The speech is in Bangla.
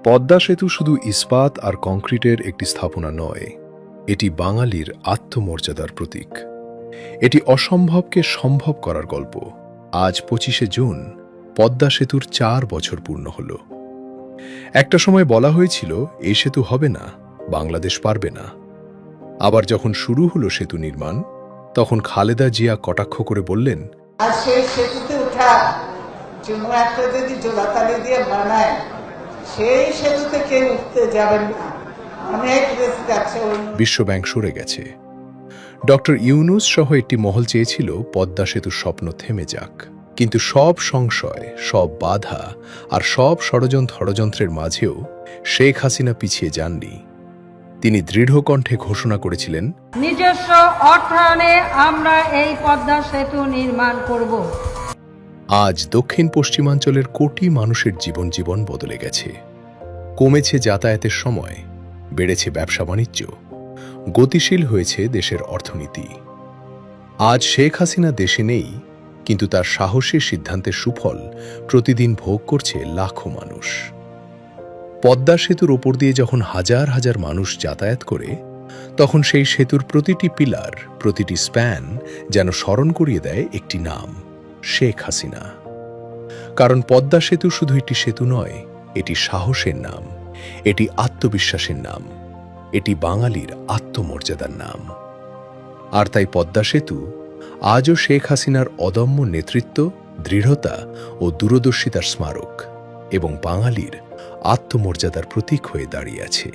পদ্মা সেতু শুধু ইস্পাত আর কংক্রিটের একটি স্থাপনা নয়, এটি বাঙালির আত্মমর্যাদার প্রতীক। এটি অসম্ভবকে সম্ভব করার গল্প। আজ ২৫শে জুন পদ্মা সেতুর ৪ বছর পূর্ণ হল। একটা সময় বলা হয়েছিল এই সেতু হবে না, বাংলাদেশ পারবে না। আবার যখন শুরু হলো সেতু নির্মাণ, তখন খালেদা জিয়া কটাক্ষ করে বললেন, আর সেই সেতুতে ওঠা জন্য একটা যদি জোড়াতালি দিয়ে বানায়, সেই সেতুতে কেউ উঠতে যাবেন না, অনেক রিস্ক আছে। বিশ্বব্যাংক সরে গেছে। ডক্টর ইউনূস সহ একটি মহল চেয়েছিল পদ্মা সেতুর স্বপ্ন থেমে যাক, কিন্তু সব সংশয়, সব বাধা আর সব ষড়যন্ত্রের মাঝেও শেখ হাসিনা পিছিয়ে যাননি। তিনি দৃঢ় কণ্ঠে ঘোষণা করেছিলেন, নিজস্ব অর্থায়নে আমরা এই পদ্মা সেতু নির্মাণ করব। আজ দক্ষিণ পশ্চিমাঞ্চলের কোটি মানুষের জীবন বদলে গেছে। কমেছে যাতায়াতের সময়, বেড়েছে ব্যবসা বাণিজ্য, গতিশীল হয়েছে দেশের অর্থনীতি। আজ শেখ হাসিনা দেশে নেই, কিন্তু তার সাহসী সিদ্ধান্তের সুফল প্রতিদিন ভোগ করছে লাখো মানুষ। পদ্মা সেতুর ওপর দিয়ে যখন হাজার হাজার মানুষ যাতায়াত করে, তখন সেই সেতুর প্রতিটি পিলার, প্রতিটি স্প্যান যেন স্মরণ করিয়ে দেয় একটি নাম, শেখ হাসিনা। কারণ পদ্মা সেতু শুধু একটি সেতু নয়, এটি সাহসের নাম, এটি আত্মবিশ্বাসের নাম, এটি বাঙালির আত্মমর্যাদার নাম। আর তাই পদ্মা সেতু আজও শেখ হাসিনার অদম্য নেতৃত্ব, দৃঢ়তা ও দূরদর্শিতার স্মারক এবং বাঙালির আত্মমর্যাদার প্রতীক হয়ে দাঁড়িয়ে আছে।